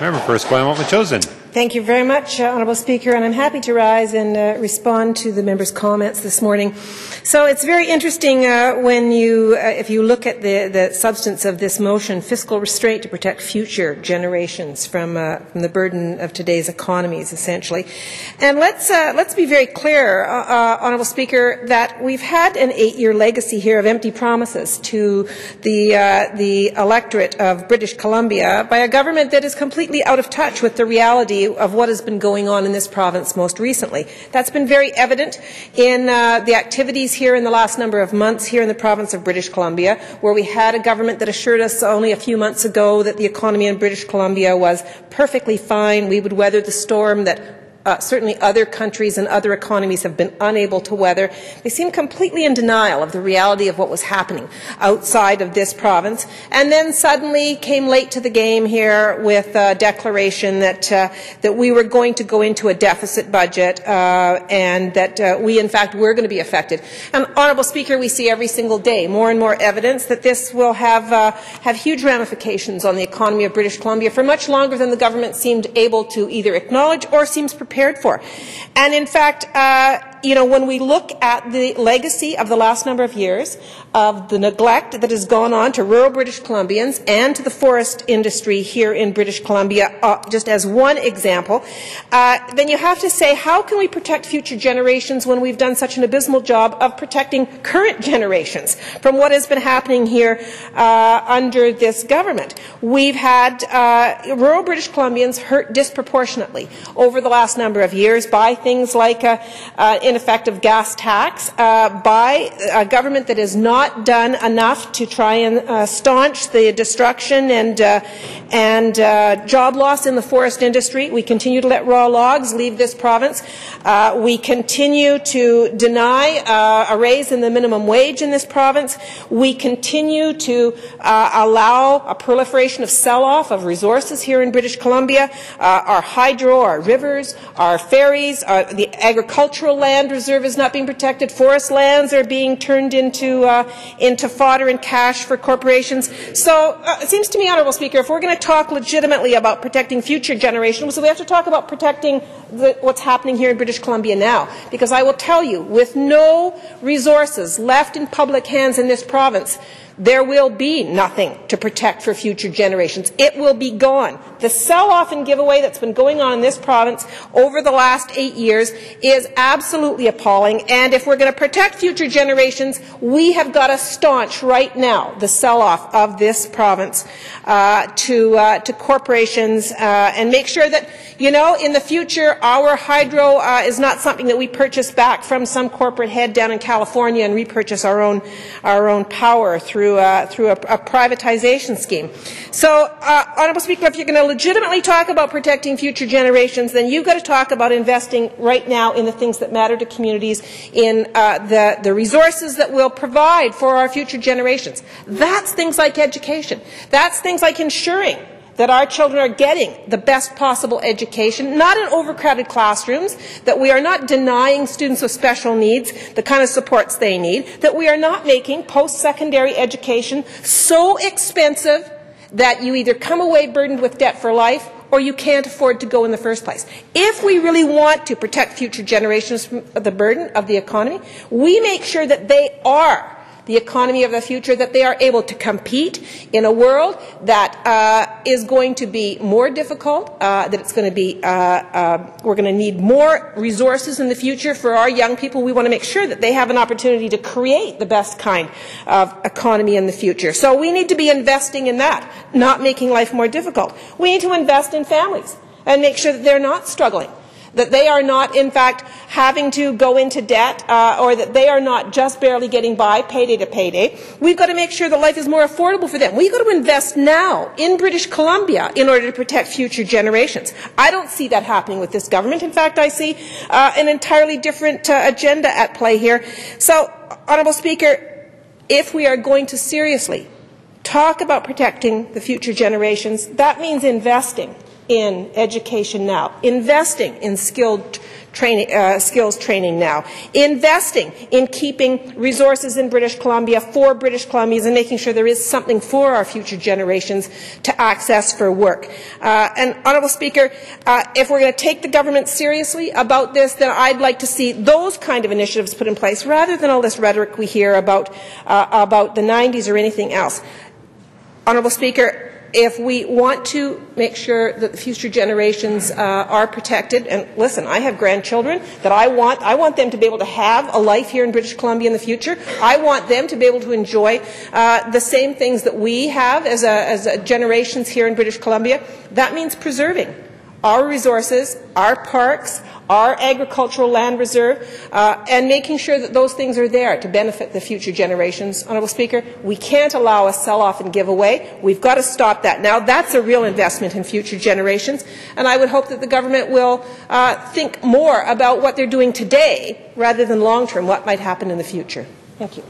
Member for Esquimalt-Metchosin. Thank you very much, Honourable Speaker, and I'm happy to rise and respond to the member's comments this morning. So it's very interesting when you, if you look at the substance of this motion, fiscal restraint to protect future generations from the burden of today's economies, essentially. And let's be very clear, Honourable Speaker, that we've had an 8-year legacy here of empty promises to the electorate of British Columbia by a government that is completely out of touch with the reality of what has been going on in this province most recently. That's been very evident in the activities here in the last number of months here in the province of British Columbia, where we had a government that assured us only a few months ago that the economy in British Columbia was perfectly fine. We would weather the storm that certainly other countries and other economies have been unable to weather. They seem completely in denial of the reality of what was happening outside of this province, and then suddenly came late to the game here with a declaration that we were going to go into a deficit budget and that we in fact were going to be affected. And Honourable Speaker, we see every single day more and more evidence that this will have huge ramifications on the economy of British Columbia for much longer than the government seemed able to either acknowledge or seems prepared for. And in fact, when we look at the legacy of the last number of years of the neglect that has gone on to rural British Columbians and to the forest industry here in British Columbia, just as one example, then you have to say, how can we protect future generations when we've done such an abysmal job of protecting current generations from what has been happening here under this government? We've had rural British Columbians hurt disproportionately over the last number of years by things like ineffective gas tax, by a government that has not done enough to try and staunch the destruction and job loss in the forest industry. We continue to let raw logs leave this province. We continue to deny a raise in the minimum wage in this province. We continue to allow a proliferation of sell-off of resources here in British Columbia. Our hydro, our rivers, our ferries, the agricultural land reserve is not being protected. Forest lands are being turned into fodder and cash for corporations. So it seems to me, Honourable Speaker, if we're going to talk legitimately about protecting future generations, we have to talk about protecting what's happening here in British Columbia now. Because I will tell you, with no resources left in public hands in this province, there will be nothing to protect for future generations. It will be gone. The sell-off and giveaway that's been going on in this province over the last 8 years is absolutely appalling, and if we're going to protect future generations, we have got to staunch right now the sell-off of this province to corporations and make sure that, in the future, our hydro is not something that we purchase back from some corporate head down in California and repurchase our own power through a privatization scheme. So, Honourable Speaker, if you're going to legitimately talk about protecting future generations, then you've got to talk about investing right now in the things that matter to communities, in the resources that will provide for our future generations. That's things like education. That's things like ensuring that our children are getting the best possible education, not in overcrowded classrooms, that we are not denying students with special needs the kind of supports they need, that we are not making post-secondary education so expensive that you either come away burdened with debt for life or you can't afford to go in the first place. If we really want to protect future generations from the burden of the economy, we make sure that they are the economy of the future, that they are able to compete in a world that is going to be more difficult, that it's going to be, we're going to need more resources in the future for our young people. We want to make sure that they have an opportunity to create the best kind of economy in the future. So we need to be investing in that, not making life more difficult. We need to invest in families and make sure that they're not struggling, that they are not, in fact, having to go into debt, or that they are not just barely getting by payday to payday. We've got to make sure that life is more affordable for them. We've got to invest now in British Columbia in order to protect future generations. I don't see that happening with this government. In fact, I see an entirely different agenda at play here. So, Honourable Speaker, if we are going to seriously talk about protecting the future generations, that means investing in education now, investing in skilled skills training now. Investing in keeping resources in British Columbia for British Columbians and making sure there is something for our future generations to access for work. And, Honourable Speaker, if we're going to take the government seriously about this, then I'd like to see those kind of initiatives put in place rather than all this rhetoric we hear about the 90s or anything else. Honourable Speaker, if we want to make sure that the future generations are protected, and listen, I have grandchildren that I want them to be able to have a life here in British Columbia in the future. I want them to be able to enjoy the same things that we have as generations here in British Columbia. That means preserving our resources, our parks, our agricultural land reserve, and making sure that those things are there to benefit the future generations. Honourable Speaker, we can't allow a sell-off and give away. We've got to stop that now. That's a real investment in future generations, and I would hope that the government will think more about what they're doing today rather than long-term, what might happen in the future. Thank you.